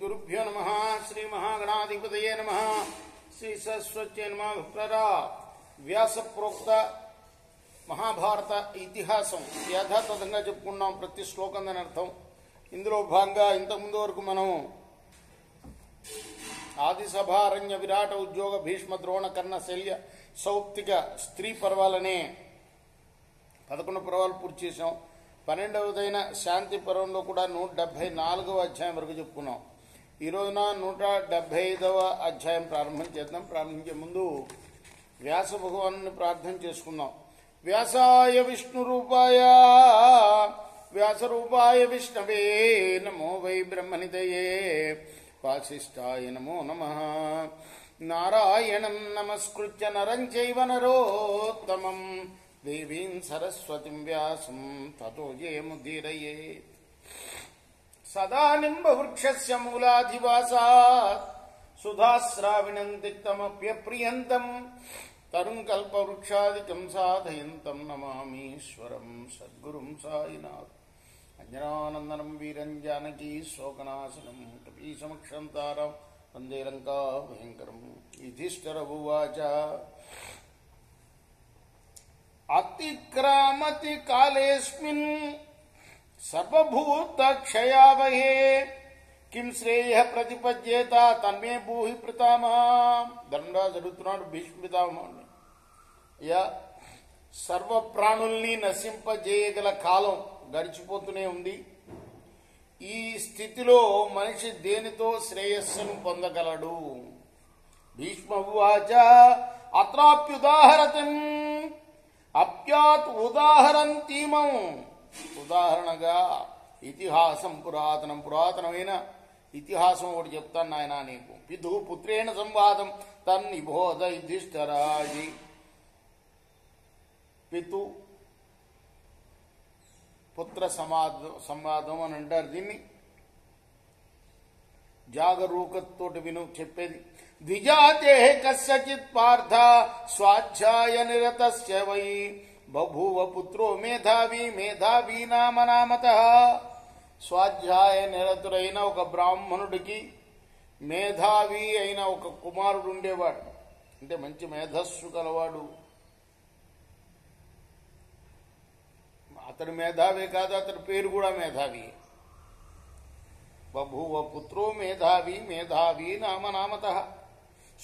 श्रीगुरुभ्यो नमः। श्री महागणाधिपतये नमः। श्री सरस्वत्यै नमः। मित्ररा వ్యాస ప్రోక్త మహాభారత ఇతిహాసం యథాతథంగా చెప్పుకున్నాం. ప్రతి శ్లోకం దాని అర్థం. ఇందులో భాగంగా ఇంతకుముందు వరకు మనం ఆదిసభారణ్య విరాట ఉద్యోగ భీష్మ ద్రోణ కర్ణ శల్య సౌప్తిక స్త్రీ పర్వాలనే 11 పర్వాలు పూర్తి చేసాం. 12వదైన శాంతి పర్వంలో కూడా 174వ అధ్యాయం వరకు చెప్పుకున్నాం. ఈ రోజున 175వ అధ్యాయం ప్రారంభం చేద్దాం. ప్రారంభించే ముందు వ్యాస భగవాను ప్రార్థన చేసుకుందాం. వ్యాసాయ విష్ణు రూపాయ వ్యాసరూపాయ విష్ణవే నమో వై బ్రహ్మనిదయే వాసిష్ఠాయ నమో నమః. నారాయణం నమస్కృత్య నరం చైవ నరోత్తమం దేవీం సరస్వతిం వ్యాసం తతో జయముదీరయేత్. సదా నింబవృక్షస్య మూలాధివాసాత్ సుధాశ్రావిణం తిక్తమప్యప్రియంతం తరుం కల్పవృక్షాదికం సాధయంతం నమామీశ్వరం సద్గురుం సాయినాథ్. అంజనానందనం వీరం జానకీ శోకనాశనం కపీశమక్షం తారం వందే లంకా భయంకరం. యుధిష్ఠిర ఉవాచ అతిక్రామతి కాలేస్మిన్ సర్వభూతక్షయావహే కిం శ్రేయ ప్రతిపద్యేత తన్మే భూహి పితామహ. ధర్మరాజు అడుగుతున్నాడు భీష్మ పితామహుడిని, అయ్యా సర్వ ప్రాణుల్ని నశింపజేయగల కాలం గడిచిపోతూనే ఉంది. ఈ స్థితిలో మనిషి దేనితో శ్రేయస్సును పొందగలడు? భీష్మ ఉవాచ అత్రాప్యుదాహరతం అప్యాత్ ఉదాహరంతీమం. ఉదాహరణగా ఇతిహాసం పురాతనమైన ఇతిహాసం ఒకటి చెప్తాను నాయన నీకు. పితు పుత్రేణ సంవాదం తన్నిబోధ యుధిష్ఠిరాజి. పితు పుత్ర సంవాదం అని అంటారు దీన్ని. జాగరూకతోటి విను చెప్పేది. ద్విజాతే కస్యచిత్ పార్థ స్వాధ్యాయ నిరతస్య వై బభూవ పుత్రో మేధావి మేధావి నామ నామతః. స్వాధ్యాయ నిరతుడైన ఒక బ్రాహ్మణుడికి మేధావి అయిన ఒక కుమారుడు ఉండేవాడు. అంటే మంచి మేధస్సు గలవాడు. అతడు మేధావే కాదు, అతడి పేరు కూడా మేధావి. బభూవ పుత్రో మేధావి మేధావి నామ నామతః.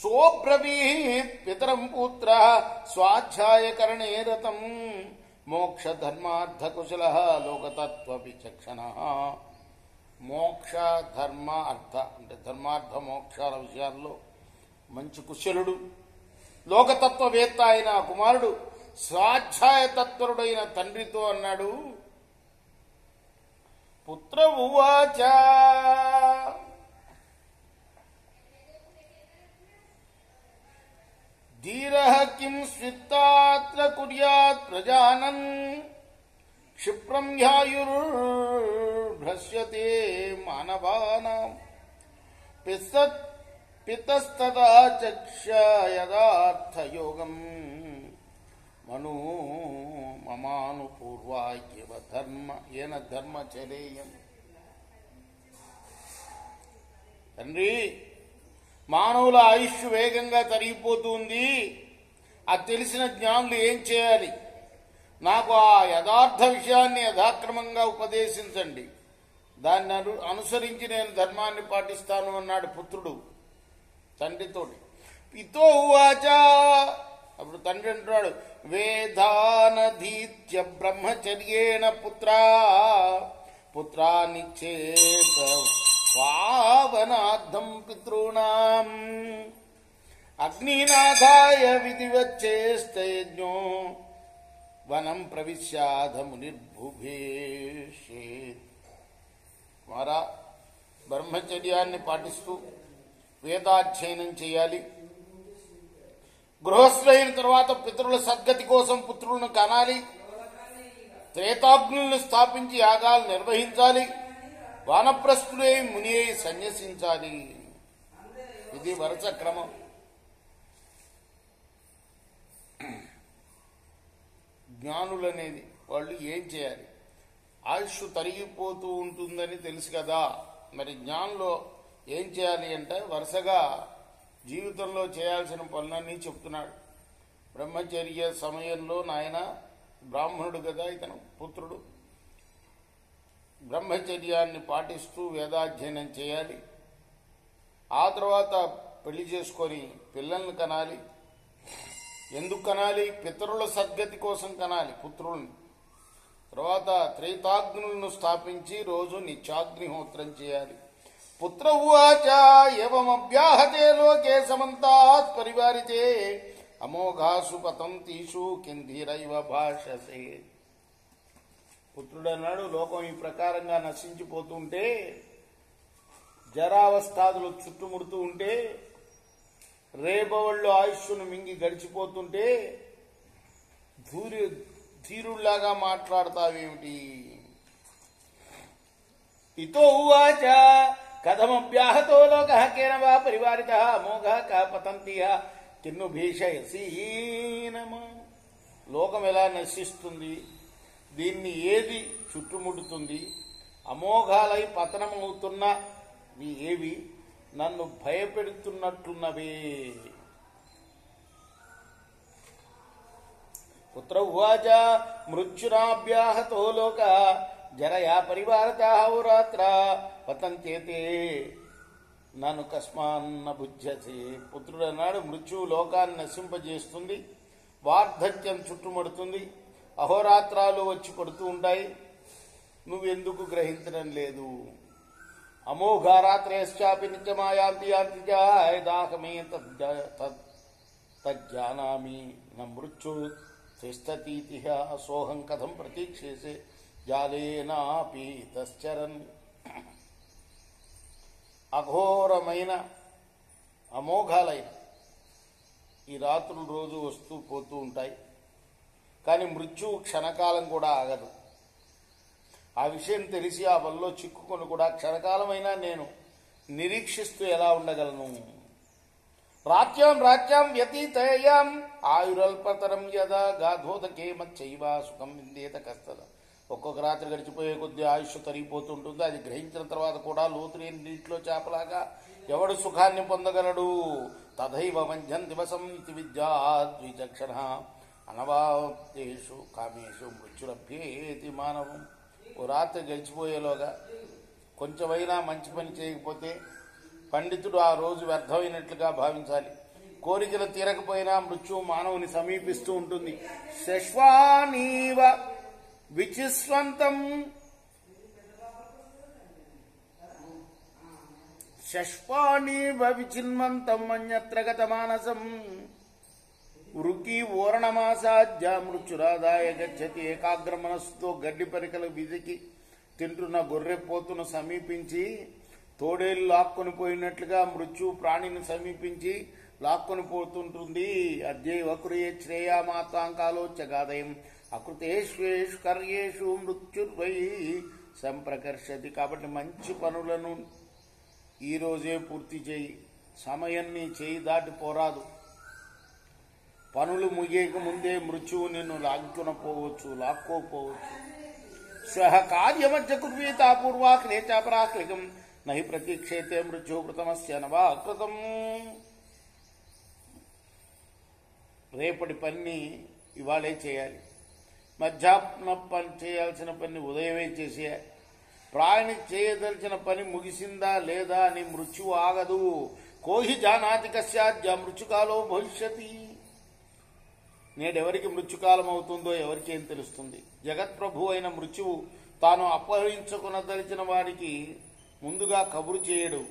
సోబ్రవీత్ పితరం పుత్ర స్వాధ్యాయకరణే రతం మోక్ష ధర్మార్థ కుశల లోకతత్వ విచక్షణ. మోక్ష ధర్మ అర్థ అంటే ధర్మార్థ మోక్షాల విషయాల్లో మంచి కుశలుడు, లోకతత్వవేత్త అయిన కుమారుడు స్వాధ్యాయ తత్పరుడైన తండ్రితో అన్నాడు. పుత్ర ఉవాచ ధీరః కిం స్విత్తాత్ర కుర్యాత్ ప్రజానన్ క్షిప్రం ధ్యాయుర్భ్రశ్యతే మానవానాం పితస్తదా చక్ష యదార్థయోగం మను మమానుపూర్వాయ్యవ ధర్మ ఏన ధర్మచరేయం. తండ్రి, మానవుల ఆయుష్ వేగంగా తరిగిపోతుంది. అది తెలిసిన జ్ఞానులు ఏం చేయాలి? నాకు ఆ యథార్థ విషయాన్ని యథాక్రమంగా ఉపదేశించండి. దాన్ని అనుసరించి నేను ధర్మాన్ని పాటిస్తాను అన్నాడు పుత్రుడు తండ్రితోటి. పితో ఉవాచ. అప్పుడు తండ్రి అంటున్నాడు, వేదానధీత్య బ్రహ్మచర్యేణ పుత్రానిచ్చేత పావనార్థం పితॄణాం అగ్నినాథాయ విధివచ్చేస్తయజ్ఞో వనం ప్రవిశ్యాధ మునిర్భుభేషేత్. వారా బ్రహ్మచర్యాన్ని పాటిస్తూ వేదాధ్యయనం చేయాలి. గృహస్థులైన తర్వాత పితరుల సద్గతి కోసం పుత్రులను కనాలి. త్రేతాగ్నులను స్థాపించి యాగాలు నిర్వహించాలి. వానప్రస్థులై ముని అయి సన్యసించాలి. ఇది వరుస క్రమం. జ్ఞానులనేది వాళ్ళు ఏం చేయాలి? ఆయుష్ తరిగిపోతూ ఉంటుందని తెలుసు కదా. మరి జ్ఞానంలో ఏం చేయాలి అంటే వరుసగా జీవితంలో చేయాల్సిన పనులన్నీ చెప్తున్నాడు. బ్రహ్మచర్య సమయంలో నాయన బ్రాహ్మణుడు కదా ఇతను పుత్రుడు, బ్రహ్మచర్యాన్ని పాటిస్తూ వేదాధ్యయనం చేయాలి. ఆ తర్వాత పెళ్లి చేసుకొని పిల్లల్ని కనాలి. ఎందుకు కనాలి? పితరుల సద్గతి కోసం కనాలి పుత్రుల్ని. తర్వాత త్రైతాగ్నులను స్థాపించి రోజు నిత్యాగ్నిహోత్రం చేయాలి. పుత్ర ఉవాచ ఏవమభ్యాహతే లోకే సమంతాత్ పరివారితే అమోఘాసు పతంతీషు కింధీరైవ భాషసే. పుత్రుడన్నాడు, లోకం ఈ ప్రకారంగా నశించిపోతుంటే, జరావస్థాదులు చుట్టుముడుతూ ఉంటే, రేబవళ్ళు ఆయుష్ను మింగి గడిచిపోతుంటే ధీరుల్లాగా మాట్లాడతావేమిటి? ఇతో ఉవాచ కథమభ్యాహతో లోకః కేన వా పరివారితః అమోఘః కా పతంతిః కిన్ను భీషయసి నమః. లోకం ఎలా నశిస్తుంది? దీన్ని ఏది చుట్టుముడుతుంది? అమోఘాలై పతనమవుతున్నవి ఏవి? నన్ను భయపెడుతున్నట్లున్నవే. పుత్ర ఉవాచ మృత్యురాభ్యాహతో లోక జరయా పరివారతా హోరాత్ర పతంచేతే నన్ను కస్మాన్న బుజ్జసి. పుత్రుడు అన్నాడు, మృత్యువు లోకాన్ని నశింపజేస్తుంది, వార్ధక్యం చుట్టుముడుతుంది, అహోరాత్రాలు వచ్చి పడుతూ ఉంటాయి, నువ్వెందుకు గ్రహించడం లేదు? అమోఘారాత్రేశ్చాపి నిత్యమాయాంతి యాంతి దాహమే తజ్జానామి న మృత్యు తిష్టతీతిహ సోహం కథం ప్రతీక్షేసే జాలేనాపి తశ్చరన్. అఘోరమైన అమోఘాలైన ఈ రాత్రులు రోజు వస్తూ పోతూ ఉంటాయి, కానీ మృత్యువు క్షణకాలం కూడా ఆగదు. ఆ విషయం తెలిసి ఆ వల్ల చిక్కుకొని కూడా క్షణకాలమైనా నేను నిరీక్షిస్తూ ఎలా ఉండగలను? రాత్యాం వ్యతీతయాం ఆయురల్పతరం యదా గాధోదకే మచ్చైవా సుఖం విందేత కస్తద. ఒక్కొక్క రాత్రి గడిచిపోయే కొద్దీ ఆయుష్ తరిగిపోతుంటుంది. అది గ్రహించిన తర్వాత కూడా లోతులేని నీటిలో చేపలాగా ఎవడు సుఖాన్ని పొందగలడు? తథైవ వంజన్ దివసం ఇది విద్యా ద్విచక్షణ అనవాప్తేషు కామేషు మృత్యురభ్యేతి మానవం. ఓ రాత్రి గడిచిపోయేలోగా కొంచెమైనా మంచి పని చేయకపోతే పండితుడు ఆ రోజు వ్యర్థమైనట్లుగా భావించాలి. కోరికలు తీరకపోయినా మృత్యువు మానవుని సమీపిస్తూ ఉంటుంది. శశ్వానీవ విచిస్వంతం శశ్వానీవ విచిన్వంతం అన్యత్ర గత మానసం ఉరుకి ఓరణమాసాధ్య మృత్యురాదాయ గచ్చతి. ఏకాగ్ర మనస్సుతో గడ్డి పరికలు విదికి తింటున్న గొర్రెపోతును సమీపించి తోడేళ్లు లాక్కొని పోయినట్లుగా మృత్యు ప్రాణిని సమీపించి లాక్కొని పోతుంటుంది. అద్యైవ కురియే శ్రేయామాతాంకాలోచగాదయం అకృతేష్వేషు కర్యేషు మృత్యుర్వై సంప్రకర్షతి. కాబట్టి మంచి పనులను ఈరోజే పూర్తి చేయి. సమయం నీ చేయి దాటి పోరాదు. పనులు ముగియక ముందే మృత్యువు నిన్ను లాక్కోపోవచ్చు. స్వహ కార్యమధ్య కుర్వీత పూర్వాక్లేచాపరాక్లికం నహి ప్రతీక్షేతే మృత్యు కృతమస్య నవా కృతం. రేపటి పని ఇవాళే చేయాలి. మధ్యాహ్న పని చేయాల్సిన పని ఉదయమే చేసేయాలి. ప్రాణి చేయదలిచిన పని ముగిసిందా లేదా అని మృత్యువు ఆగదు. కోహి జానాతి కస్యాద్య మృత్యుకాలో భవిష్యతి. నేడెవరికి మృత్యుకాలం అవుతుందో ఎవరికేం తెలుస్తుంది? జగత్ప్రభు అయిన మృత్యువు తాను అపహరించుకునదలిచిన వాడికి ముందుగా కబురు చేయడు.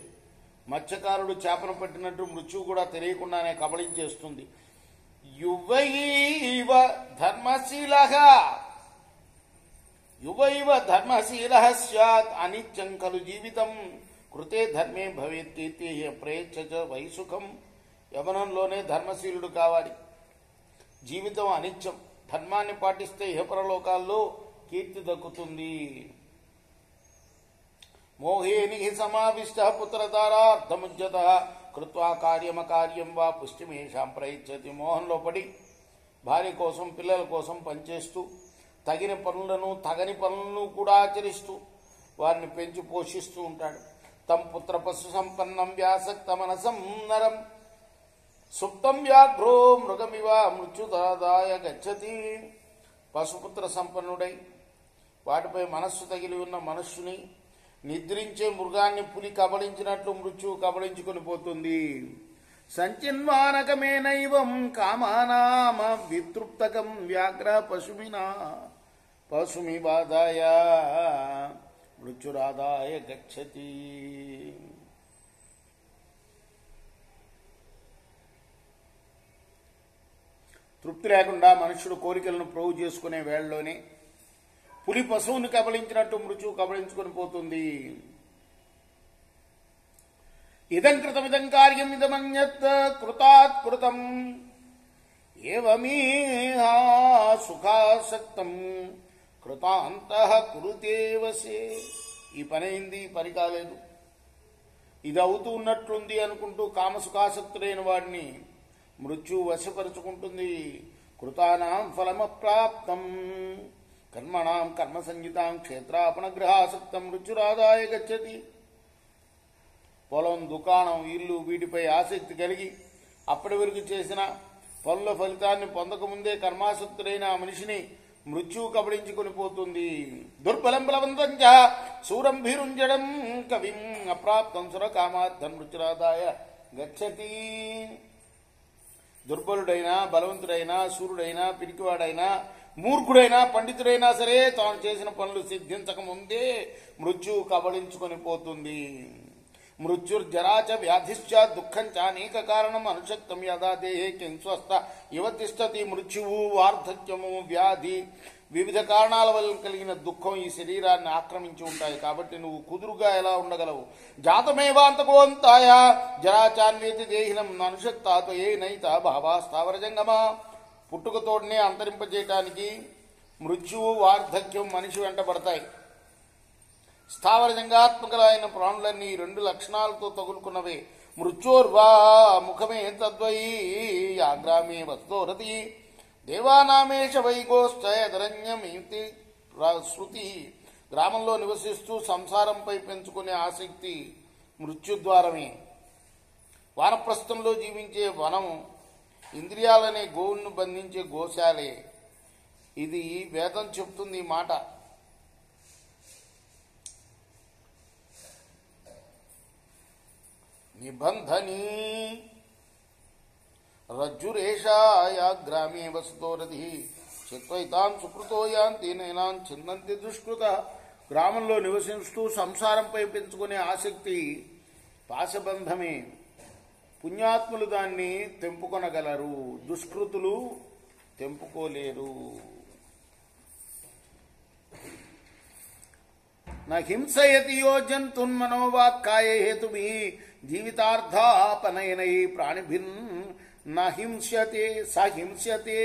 మత్స్యకారుడు చేపను పట్టినట్టు మృత్యువు కూడా తెలియకుండానే కబళించేస్తుంది. యువైవ ధర్మశీలః స్యాత్ అనిత్యం ఖలు జీవితం కృతే ధర్మే భవేత్ కీర్తి ప్రేచ్ఛ వై సుఖం. యవనంలోనే ధర్మశీలుడు కావాలి. జీవితం అనిత్యం. ధర్మాన్ని పాటిస్తే ఇహపరలోకాల్లో కీర్తి దక్కుతుంది. మోహేని సమావిష్ట పుత్రతారార్థముజ్యత కృత్వా కార్యమకార్యం వా పుష్టిమేషాం ప్రయచ్చతి. మోహంలో పడి భార్య కోసం పిల్లల కోసం పనిచేస్తూ తగని పనులను కూడా ఆచరిస్తూ వారిని పెంచి పోషిస్తూ ఉంటాడు. తం పుత్ర పశు సంపన్నం వ్యాసక్త మనసం నరం సుప్తం వ్యాఘ్రో మృగమివ మృత్యుదాదాయ గచ్చతి. పశుపుత్ర సంపన్నుడై వాటిపై మనస్సు తగిలి ఉన్న మనుష్యుని నిద్రించే మృగాన్ని పులి కబళించినట్లు మృత్యువు కబళించుకొని పోతుంది. సంచిన్వానకమేనైవం కామానామ వితృప్తకం వ్యాఘ్ర పశుమినా పశుమివాదాయ మృత్యురాదాయ గచ్చతి. తృప్తి లేకుండా మనుష్యుడు కోరికలను ప్రోగు చేసుకునే వేళలోనే పులి పశువుని కబళించినట్టు మృత్యువు కబళించుకొని పోతుంది. ఇదం కృతమిదం కార్యం ఇదమన్యత్ కృతాత్ కృతం ఏవమీహా సుఖాసక్తం కృతాంతః కురుతే వశే. ఈ పని అయింది, ఈ పని కాలేదు, ఇది అవుతూ ఉన్నట్లుంది అనుకుంటూ కామసుఖాసక్తులైన వాడిని మృత్యు వశపరుచుకుంటుంది. కృతానాం ఫలమప్రాప్తం కర్మణాం కర్మ సంహితాం క్షేత్రాపణగ్రహాసక్తం మృత్యురాదాయ గచ్చతి. పొలం, దుకాణం, ఇల్లు వీటిపై ఆసక్తి కలిగి అప్పటి వరకు చేసిన పనుల ఫలితాన్ని పొందకముందే కర్మాసక్తుడైన ఆ మనిషిని మృత్యువు కబళించుకొని పోతుంది. దుర్బలం బలవంతం చ శూరం భీరుంజడం కవిం అప్రాప్తం సురకామార్థం మృత్యురాదాయ గచ్చతి. దుర్బలుడైనా, బలవంతుడైనా, సూర్యుడైనా, పిరికివాడైనా, మూర్ఖుడైనా, పండితుడైనా సరే తాను చేసిన పనులు సిద్ధించక ముందే మృత్యువు కబళించుకొని పోతుంది. మృత్యుర్జరాచ వ్యాధిశ్చ దుఃఖం చ అనేక కారణం అనుశక్తం యదా దేహే కింస్వస్థ ఇవ తిష్టతి. మృత్యువు, వార్ధక్యము, వ్యాధి వివిధ కారణాల వల్ల కలిగిన దుఃఖం ఈ శరీరాన్ని ఆక్రమించి ఉంటాయి. కాబట్టి నువ్వు కుదురుగా ఎలా ఉండగలవు? జాతమేవాంతకోంతాయ జరాచాన్వేతి దేహినం అనుశక్తాతో ఏ నైత భావా స్థావరజంగమా. పుట్టుకతోడనే అంతరింపజేయటానికి మృత్యువు, వార్ధక్యం మనిషి వెంటబడతాయి. స్థావర జంగాత్మకలైన ప్రాణులన్నీ రెండు లక్షణాలతో తగులుకున్నవే. మృత్యోర్వా ముఖమే తద్వై ఆగ్రామే వస్తోరతి దేవానామేష వైగోశ్చయధరణ్యమితి శృతి. గ్రామంలో నివసిస్తూ సంసారంపై పెంచుకునే ఆసక్తి మృత్యుద్వారమే. వానప్రస్థంలో జీవించే వనం ఇంద్రియాలనే గోవులను బంధించే గోశాలే. ఇది వేదం చెప్తుంది ఈ మాట. నిబంధనీ రజ్జురేషాయ గ్రామే వసతోరధి చిత్వైతాం సుకృతో యాంతి నైనాం చిందంతి దుష్కృత. గ్రామంలో నివసిస్తూ సంసారంపై పెంచుకునే ఆసక్తి పాశబంధమే. పుణ్యాత్ములు దాన్ని తెంపుకొనగలరు, దుష్కృతులు తెంపుకోలేరు. హింసయతి యో జంతున్మనోవాక్కాయ హేతుభి జీవితార్థాపనయనై ప్రాణిభిన్ నహింస్యతే సహింస్యతే.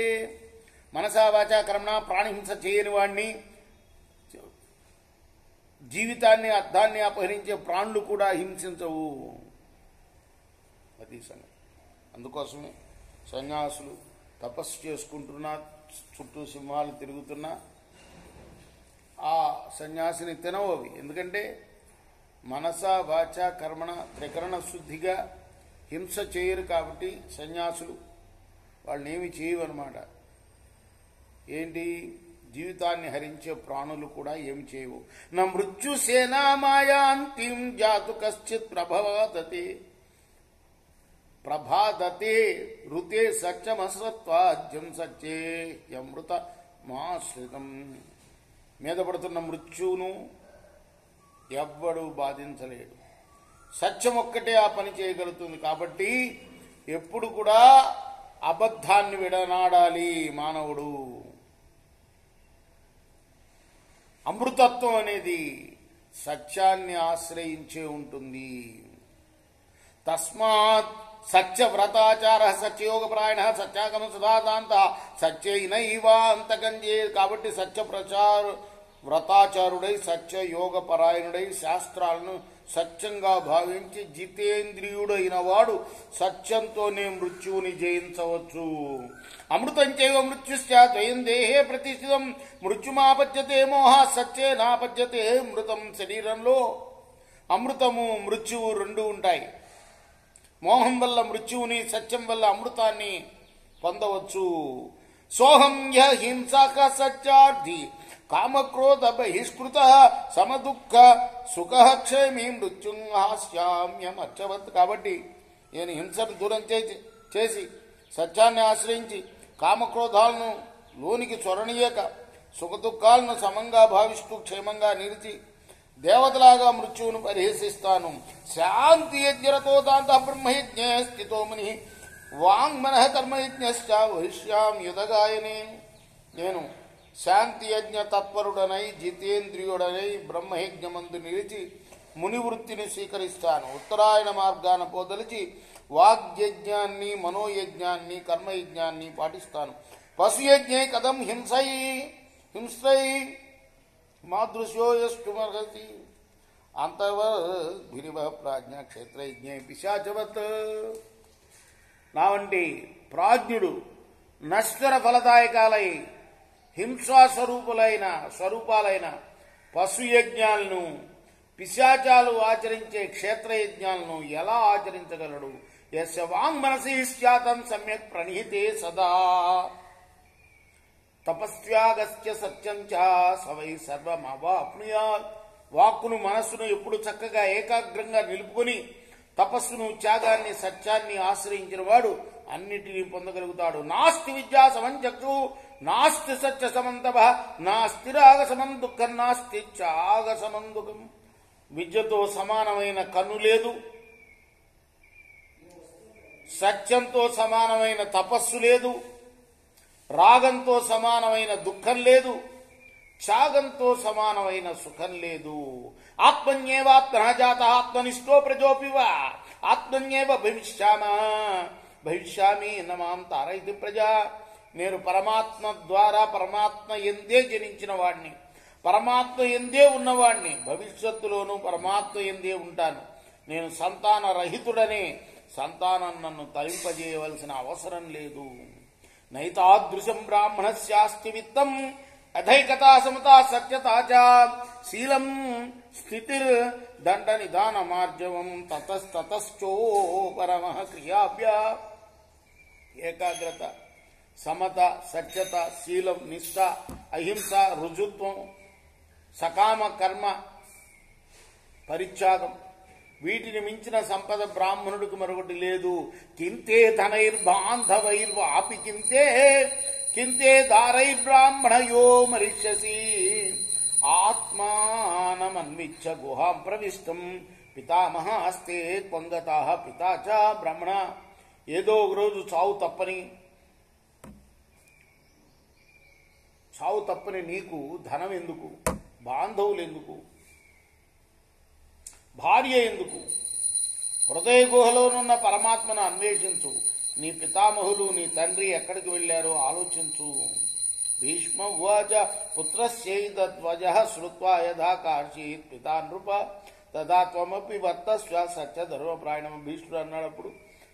మనసా వాచా కర్మణ ప్రాణిహింస చేయని వాణ్ణి, జీవితాన్ని అర్థాన్ని అపహరించే ప్రాణులు కూడా హింసించవు. అది సంగతి. అందుకోసమే సన్యాసులు తపస్సు చేసుకుంటున్నా, చుట్టూ సింహాలు తిరుగుతున్నా ఆ సన్యాసిని తినవవి. ఎందుకంటే మనస వాచ కర్మణ త్రికరణ శుద్ధిగా హింస చేయరు. కాబట్టి సన్యాసులు వాళ్ళని ఏమి చేయవన్నమాట. ఏంటి? జీవితాన్ని హరించే ప్రాణులు కూడా ఏమి చేయవు. నా మృత్యు సేనా మాయాంతిం జాతు కశ్చిత్ ప్రభాదతే ఋతే సత్యమసత్వాజ్యం సత్యే యమృత మాశ్రితం. మీద పడుతున్న మృత్యువును ఎవ్వడు బాధించలేడు. సత్యం ఒక్కటే ఆ పని చేయగలుగుతుంది. కాబట్టి ఎప్పుడు కూడా అబద్ధాన్ని విడనాడాలి మానవుడు. అమృతత్వం అనేది సత్యాన్ని ఆశ్రయించే ఉంటుంది. తస్మాత్ సత్యవ్రతాచార సత్యయోగపరాయణ సత్యాగమ సుధాదాంత సత్యైనైవాంతకంజే. కాబట్టి వ్రతాచారుడై సత్యయోగపరాయణుడై శాస్త్రాలను సత్యంగా భావించి జితేంద్రియుడైన వాడు సత్యంతోనే మృత్యువుని జయించవచ్చు. అమృతం చైవ మృత్యుశ్చ ద్వయం దేహే ప్రతిష్ఠితం మృత్యుమాపద్యతే మోహ సత్యే నాపద్యతే మృతం. శరీరంలో అమృతము మృత్యువు రెండు ఉంటాయి. మోహం వల్ల మృత్యువుని, సత్యం వల్ల అమృతాన్ని పొందవచ్చు. సోహం యః హింసక సత్యార్థి కామక్రోధ బహిష్కృత సమదుఃఖ సుఖ క్షేమి మృత్యుంహాస్యామ్యమర్చవత్. కాబట్టి నేను హింసను దూరం చేసి సత్యాన్ని ఆశ్రయించి కామక్రోధాలను లోనికి చొరనీయక సుఖదుఖాలను సమంగా భావిస్తూ క్షేమంగా నిలిచి దేవతలాగా మృత్యువును పరిహసిస్తాను. శాంతి యజ్ఞరతో దాంత బ్రహ్మయజ్ఞ స్థితో ముని వాంగ్మనః కర్మయజ్ఞశ్చ వహిష్యాం యుధగాయనే. నేను శాంతి యజ్ఞ తత్పరుడనై జితేంద్రియుడనై బ్రహ్మయజ్ఞమందు నిలిచి మునివృత్తిని స్వీకరిస్తాను. ఉత్తరాయణ మార్గాన పోదలిచి వాగ్యజ్ఞాన్ని, మనోయజ్ఞాన్ని, కర్మయజ్ఞాన్ని పాటిస్తాను. పశుయజ్ఞే కథం హింసై మాదృశ్యో యష్టుమర్హసి అంతర్వద్భిరివ ప్రాజ్ఞ క్షేత్రయజ్ఞే పిశాచవత్. నా వంటి ప్రాజ్ఞుడు నశ్వర ఫలదాయకాలై హింసా స్వరూపాలైన పశుయజ్ఞాలను, పిశాచాలు ఆచరించే క్షేత్రయజ్ఞాలను ఎలా ఆచరించగలడు? యస్య వాంగ్మనసి స్యాతం సమ్యక్ ప్రణీతే సదా తపస్యాగస్య సత్యం చ సవై సర్వమవాప్నుయాత్. వాక్కును, మనస్సును ఎప్పుడు చక్కగా ఏకాగ్రంగా నిలుపుకొని తపస్సును, త్యాగాన్ని, సత్యాన్ని ఆశ్రయించిన వాడు అన్నిటినీ పొందగలుగుతాడు. నాస్తి విద్యా సమం చక్షు నాస్తి సత్య సమంతభ నాస్తి రాగ సమం దుఃఖం నాస్తి త్యాగ సమం దుఃఖం. విద్యతో సమానమైన కన్ను లేదు, సత్యంతో సమానమైన తపస్సు లేదు, రాగంతో సమానమైన దుఃఖం లేదు, త్యాగంతో సమానమైన సుఖం లేదు. ఆత్మన్యేవాత్మనః జాతః ఆత్మనిష్టో ప్రజోపివ ఆత్మన్యేవ భవిష్యామి నమాం తారయితి ప్రజా. నేను పరమాత్మ ద్వారా పరమాత్మ ఎందే జనించిన వాడిని, పరమాత్మ ఎందే ఉన్నవాడిని, భవిష్యత్తులోనూ పరమాత్మ ఎందే ఉంటాను. నేను సంతాన రహితుడనే, సంతానం నన్ను తరింపజేయవలసిన అవసరం లేదు. నైతాదృశం బ్రాహ్మణస్యాస్తి విత్తం అధైకతా సమతా సత్యతా చ శీలం స్థితిర్ దండ నిదాన మార్జవం తతశ్చోపరమః క్రియాభ్య. ఏకాగ్రత, సమత, సత్యత, శీలం, నిష్ఠ, అహింస, రుజుత్వం, సకామ కర్మ పరిత్యాగం, వీటిని మించిన సంపద బ్రాహ్మణుడికి మరొకటి లేదు. కింతే ధనైర్బాంధవైర్వాపి కింతే దారైర్బ్రాహ్మణయో మరిష్యసి ఆత్మానమన్విచ్ఛ గుహాం ప్రవిష్టం పితామహాస్తే త్వంగతాః పితా చ బ్రాహ్మణ. ఏదో ఒక రోజు చావు తప్పని నీకు ధనం ఎందుకు, బాంధవులు ఎందుకు, భార్య ఎందుకు? హృదయ గుహలోనున్న పరమాత్మను అన్వేషించు. నీ పితామహులు, నీ తండ్రి ఎక్కడికి వెళ్ళారో ఆలోచించు. భీష్మ ఉవాచ పుత్రస్యైతద్వజః శ్రుత్వా యథా కార్షీత్ పితా నృప తదా త్వమపి వర్తస్వ సత్య ధర్మప్రాయణం. భీష్ముడు అన్నాడప్పుడు,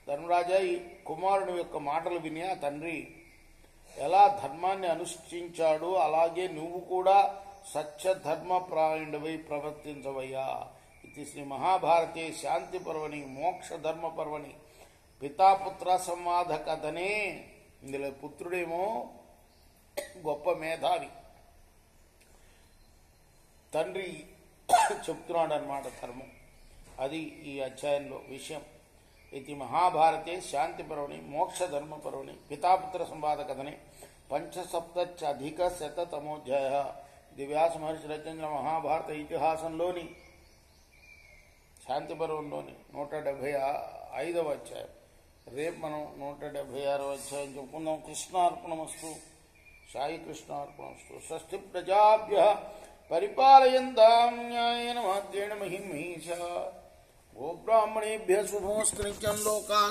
ధర్మరాజా, ఈ కుమారుని యొక్క మాటలు విని ఆ తండ్రి ఎలా ధర్మాన్ని అనుష్ఠించాడో అలాగే నువ్వు కూడా సత్య ధర్మప్రాయుడివై ప్రవర్తించవయ్యా. ఇది శ్రీ మహాభారతే శాంతి పర్వని మోక్ష ధర్మ పర్వని పితాపుత్ర సంవాద కథనే. ఇందులో పుత్రుడేమో గొప్ప మేధావి, తండ్రి చెప్తున్నాడు అన్నమాట ధర్మం. అది ఈ అధ్యాయంలో విషయం. ఇది మహాభారతే శాంతి పర్వని మోక్ష ధర్మ పర్వని పితాపుత్ర సంవాద కథనే 575 ఇది వ్యాస మహర్షి రచించిన మహాభారత ఇతిహాసంలోని శాంతి పర్వంలోని 175వ అధ్యాయం. రేపు మనం 176వ అధ్యాయం చెప్పుకుందాం. కృష్ణార్పణమస్తు. సాయి కృష్ణార్పణమస్తు. స్వస్తి ప్రజాభ్యః పరిపాలయంతాం న్యాయేన మార్గేణ మహిమహీషా. గోబ్రాహ్మణేభ్యः శుభమస్తు. నిత్యం లోకాః